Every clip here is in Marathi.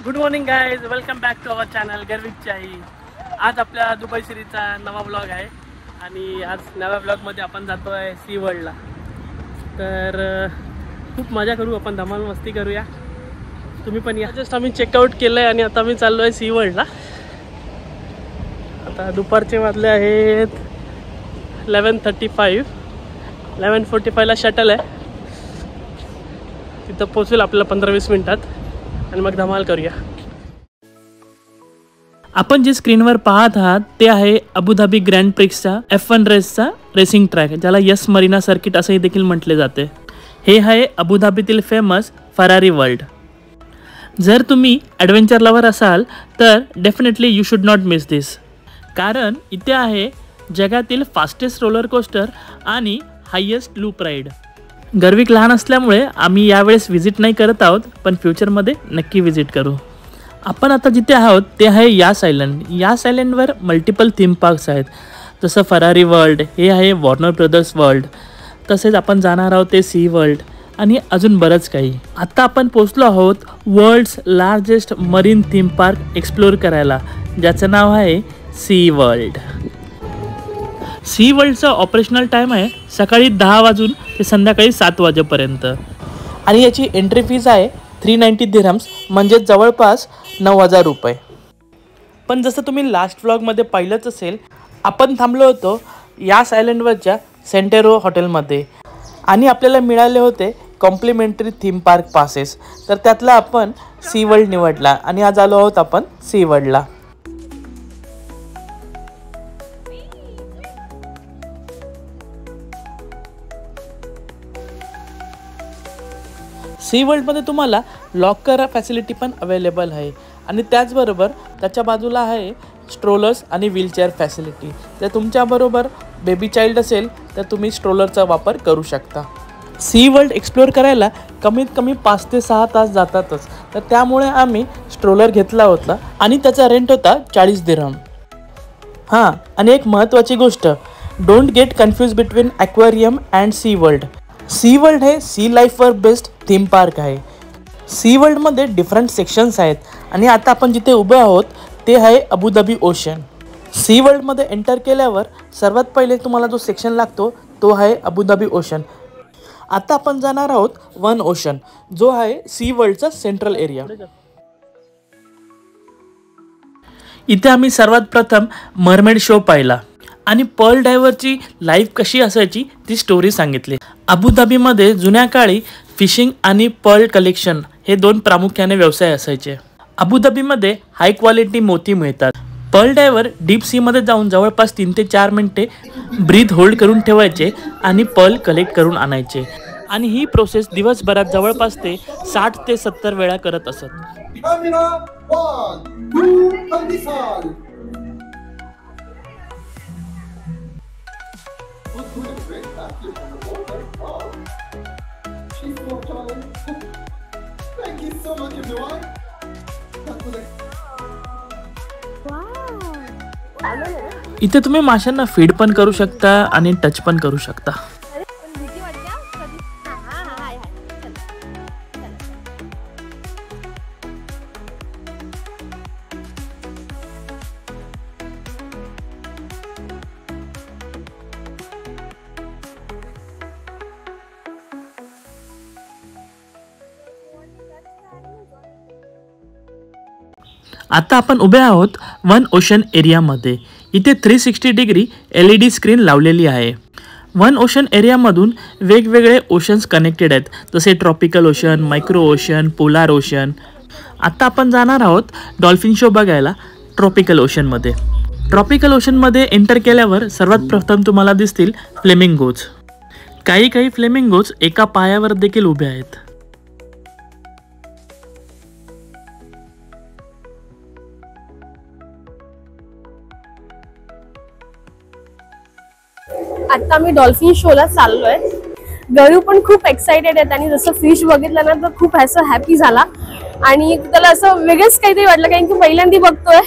Good morning guys, welcome back to our channel Garvik Chai. आज आपल्या दुबई सिरीजचा नवा ब्लॉग आहे आणि आज नव्या ब्लॉगमध्ये आपण जातो आहे सी वर्ल्डला। तर खूप मजा करू, आपण धमाल मस्ती करूया, तुम्ही पण या। जस्ट आम्ही चेकआउट केलं आहे आणि आता मी चाललो आहे सी वर्ल्डला। आता दुपारचे वाजले आहेत 11:35, 11:45ला शटल आहे, तिथं पोहोचेल आपल्याला 15-20 मिनिटात आणि मग धमाल करूया। आपण जे स्क्रीनवर पाहत आहात ते आहे अबुधाबी ग्रँड प्रिक्सचा F1 रेसचा रेसिंग ट्रॅक, ज्याला यस मरीना सर्किट असेही देखील म्हटले जाते। हे आहे अबुधाबीतील फेमस फरारी वर्ल्ड। जर तुम्ही ॲडव्हेंचर लवर असाल तर definitely you should not miss this, कारण इथे आहे जगातील फास्टेस्ट रोलर कोस्टर आणि हायेस्ट लूप राईड। गर्विक लहान असल्यामुळे आम्ही यावेळेस व्हिजिट नाही करत आहोत, पण फ्युचरमध्ये नक्की व्हिजिट करू। आपण आता जिथे आहोत ते आहे यास आयलंड। यास आयलंडवर मल्टिपल थीम पार्क्स आहेत, जसं फरारी वर्ल्ड, हे आहे वॉर्नर ब्रदर्स वर्ल्ड, तसेच आपण जाणार आहोत ते सी वर्ल्ड आणि अजून बरंच काही। आता आपण पोचलो आहोत world's largest marine theme park explore करायला, ज्याचं नाव आहे सी वर्ल्ड। सी वर्ल्डचा ऑपरेशनल टाईम आहे सकाळी 10 वाजून ते संध्याकाळी 7 वाजेपर्यंत आणि याची एंट्री फीज आहे 390 दिरहम्स, म्हणजे जवळपास 9,000 रुपये। पण जसं तुम्ही लास्ट व्लॉगमध्ये पाहिलंच असेल, आपण थांबलो होतो यास आयलंडवरच्या सेंटेरो हॉटेलमध्ये आणि आपल्याला मिळाले होते कॉम्प्लिमेंटरी थीम पार्क पासेस, तर त्यातला आपण सी वर्ल्ड निवडला आणि आज आलो आहोत आपण सी वर्ल्डला। सी वर्ल्डमध्ये तुम्हाला लॉकर फॅसिलिटी पण अवेलेबल आहे आणि त्याचबरोबर त्याच्या बाजूला आहे स्ट्रोलर्स आणि व्हीलचेअर फॅसिलिटी। जर तुमच्याबरोबर बेबी चाइल्ड असेल तर तुम्ही स्ट्रोलरचा वापर करू शकता। सी वर्ल्ड एक्सप्लोअर करायला कमीत कमी 5 ते 6 तास जातातच, तर त्यामुळे आम्ही स्ट्रोलर घेतला होता आणि त्याचा रेंट होता 40 दिरहम। हां, आणि एक महत्त्वाची गोष्ट, don't get confuse between aquarium and sea world. Sea world हे सी लाईफवर बेस्ड थीम पार्क आहे। सी वर्ल्डमध्ये डिफरंट सेक्शन्स आहेत आणि आता आपण जिथे उभे आहोत ते आहे अबुधाबी ओशन। सी वर्ल्डमध्ये एंटर केल्यावर सर्वात पहिले तुम्हाला जो सेक्शन लागतो तो आहे अबुधाबी ओशन। आता आपण जाणार आहोत वन ओशन, जो आहे सी वर्ल्डचा सेंट्रल एरिया। इथे आम्ही सर्वात प्रथम मरमेड शो पाहिला आणि पर्ल डायव्हरची लाईफ कशी असायची ती स्टोरी सांगितली। अबुधाबीमध्ये जुन्या काळी फिशिंग आणि पर्ल कलेक्शन हे 2 प्रामुख्याने व्यवसाय असायचे। अबुधाबीमध्ये हाय क्वालिटी मोती मिळतात। पर्ल डायव्हर डीप सीमध्ये जाऊन जवळपास 3 ते 4 मिनिटे ब्रीथ होल्ड करून ठेवायचे आणि पर्ल कलेक्ट करून आणायचे आणि ही प्रोसेस दिवसभरात जवळपास ते 60 ते 70 वेळा करत असत। इथे तुम्ही माशांना फीड पण करू शकता आणि टच पण करू शकता। आता आपण उभे आहोत वन ओशन एरियामध्ये। इथे 360 डिग्री LED स्क्रीन लावलेली आहे। वन ओशन एरियामधून वेगवेगळे ओशन्स कनेक्टेड आहेत, जसे tropical ocean, micro ocean, polar ocean. आता आपण जाणार आहोत डॉल्फिन शो बघायला ट्रॉपिकल ओशनमध्ये। ट्रॉपिकल ओशनमध्ये एंटर केल्यावर सर्वात प्रथम तुम्हाला दिसतील फ्लेमिंगोज। काही फ्लेमिंगोज एका पायावर देखील उभे आहेत। आता मी डॉल्फिन शोला चाललोय। गरू पण खूप एक्साइटेड आहेत आणि जसं फिश बघितलं ना तर खूप असं हॅपी झाला आणि त्याला असं वेगळंच काहीतरी वाटलं, कारण की पहिल्यांदा बघतोय।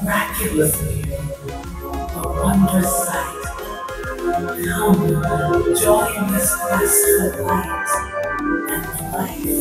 Miraculously, a wondrous sight. Come, join this blissful light and life.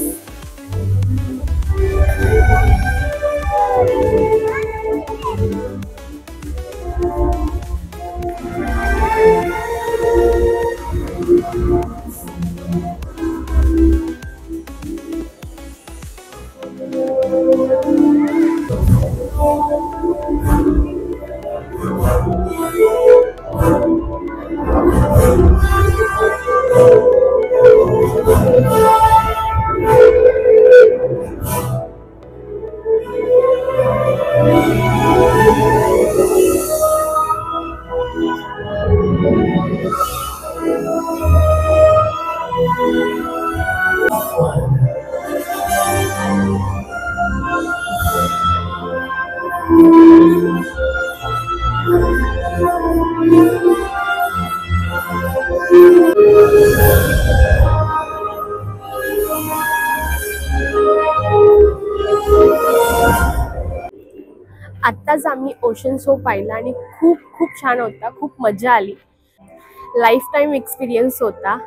आत्ताच आम्ही ओशन शो पाहिला आणि खूप खूप छान होता, खूप मजा आली. लाईफ टाईम एक्सपिरियन्स होता.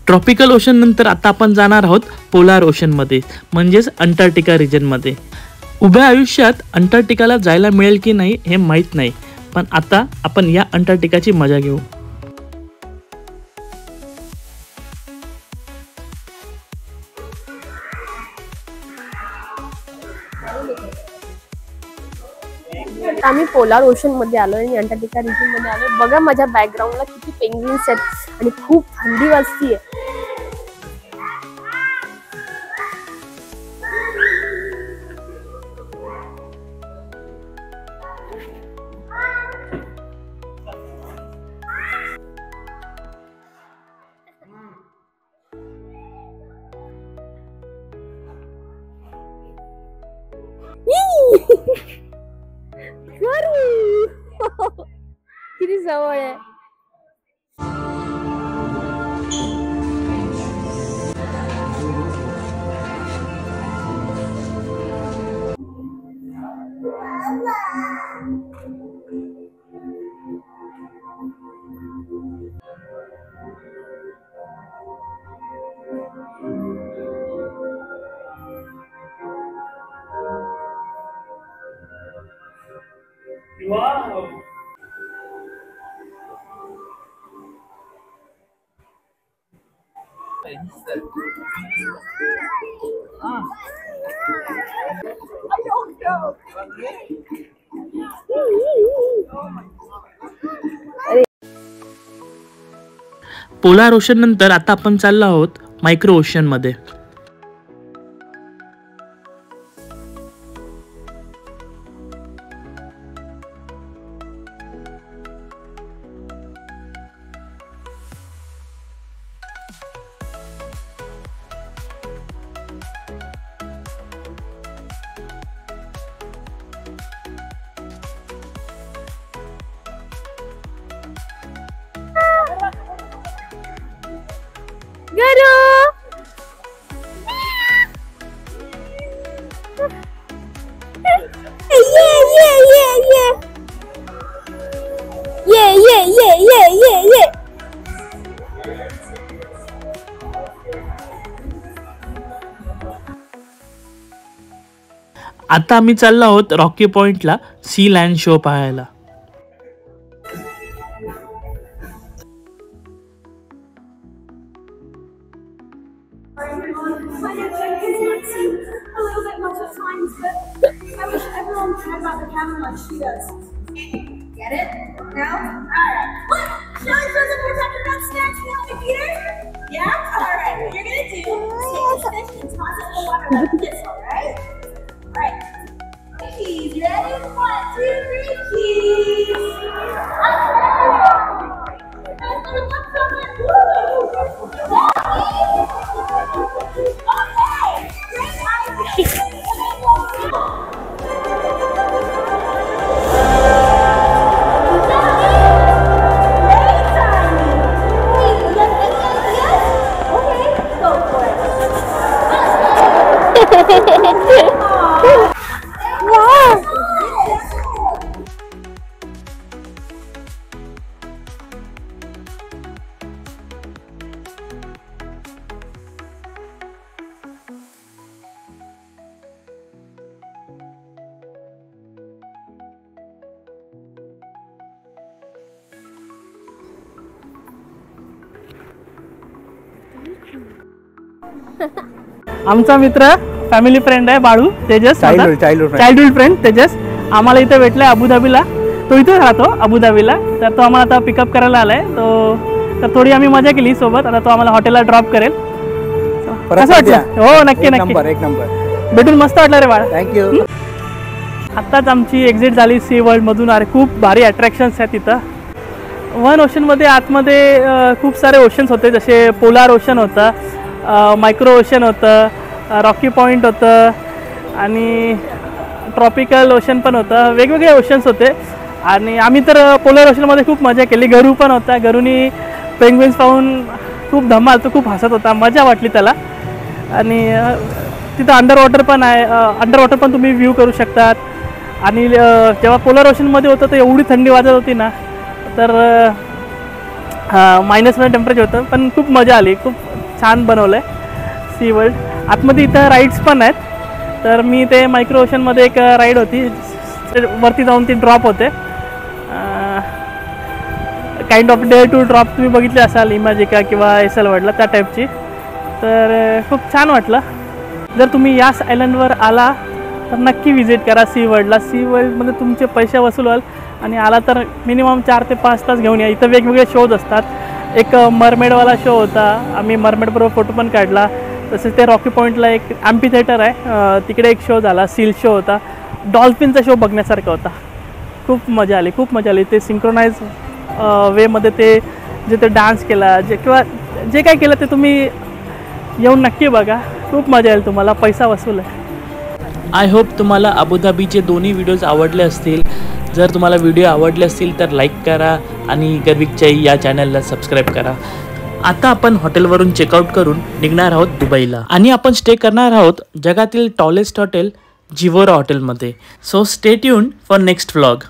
ट्रॉपिकल ओशन नंतर आता आपण जाणार आहोत पोलार ओशन मध्ये, म्हणजेच अंटार्क्टिका रिजन मध्ये. उभ्या आयुष्यात अंटार्क्टिकाला जायला मिळेल की नाही हे माहीत नाही, पण आता आपण या अंटार्क्टिकाची मजा घेऊ. आम्ही पोलार ओशन मध्ये आलो आणि अंटार्क्टिका रिजन मध्ये आलो. बघा माझ्या बॅकग्राऊंडला किती पेंग्विन्स आहेत आणि खूप थंडी वाजतीये. किती जवळ आहे. Wow. पोलार ओशन नंतर आता आपण चाललो आहोत मायक्रो ओशन मध्ये. गरू आता आम्ही चाललो आहोत रॉकी पॉइंटला सी लँड शो पाहायला. Get it? Now? Alright. What? Shelly doesn't protect about snacks now, Peter? Yeah? Alright. What you're gonna do is take this fish and toss it in the water like this, alright? Alright. Keys, ready? 1, 2, 3, keys! आमचा मित्र फॅमिली फ्रेंड आहे बाळू तेजस. चाइल्डहुड फ्रेंड तेजस आम्हाला इथे भेटलाय अबुधाबीला. तो इथेच राहतो अबुधाबीला. तर तो आम्हाला आता पिकअप करायला आलाय. तर थोडी आम्ही मजा केली सोबत. आता तो आम्हाला हॉटेलला ड्रॉप करेल. कसं वाटलं? हो नक्की नक्की एक नंबर भेटून मस्त वाटलं रे बाळा. थँक्यू. आत्ताच आमची एक्झिट झाली सी वर्ल्ड मधून. अरे खूप भारी अट्रॅक्शन्स आहेत तिथं. वन ओशनमध्ये आतमध्ये खूप सारे ओशन्स होते. जसे पोलार ओशन होतं, मायक्रो ओशन होतं, रॉकी पॉइंट होतं आणि ट्रॉपिकल ओशन पण होतं. वेगवेगळे ओशन्स होते आणि आम्ही तर पोलर ओशनमध्ये खूप मजा केली. गरू पण होता. गरूनी पेंग्विन्स पाहून खूप धमाल. तो खूप हसत होता. मजा वाटली त्याला. आणि तिथं अंडर वॉटर पण आहे. अंडर वॉटर पण तुम्ही व्ह्यू करू शकतात. आणि जेव्हा पोलर ओशनमध्ये होतं तर एवढी थंडी वाजत होती ना, तर मायनसमध्ये टेम्परेचर होतं. पण खूप मजा आली. खूप छान बनवलं आहे सी वर्ल्ड. आतमध्ये इथं राईड्स पण आहेत. तर मी ते मायक्रो ओशनमध्ये एक राईड होती. वरती जाऊन ती ड्रॉप होते. Kind of day to drop तुम्ही बघितले असाल इमॅजिका किंवा एसल वर्ल्डला, त्या टाईपची. तर खूप छान वाटलं. जर तुम्ही याच आयलंडवर आला तर नक्की विजिट करा सी वर्ल्डला. सी वर्ल्डमध्ये तुमचे पैसे वसूल व्हाल. आणि आला तर मिनिमम 4 ते 5 तास घेऊन या. इथं वेगवेगळे शोज असतात. एक मरमेडवाला शो होता. आम्ही मरमेडबरोबर फोटो पण काढला. तसेच ते रॉकी पॉईंटला एक ॲम्पी थिएटर आहे, तिकडे एक शो झाला. सील शो होता. डॉल्फिनचा शो बघण्यासारखा होता. खूप मजा आली. खूप मजा आली. ते सिंक्रोनाइज वेमध्ये ते जे ते डान्स केला किंवा जे काय केलं ते तुम्ही येऊन नक्की बघा. खूप मजा येईल तुम्हाला. पैसा वसूल आहे. आय होप तुम्हाला अबुधाबीचे दोन्ही व्हिडिओज आवडले असतील. जर तुम्हाला व्हिडिओ आवडले असतील तर लाईक करा आणि गर्विकच्याई या चॅनलला सबस्क्राईब करा. आता आपण हॉटेलवरून चेकआउट करून निघणार आहोत दुबईला आणि आपण स्टे करणार आहोत जगातील टॉलेस्ट हॉटेल जिवोरा हॉटेलमध्ये. So stay tuned for next vlog.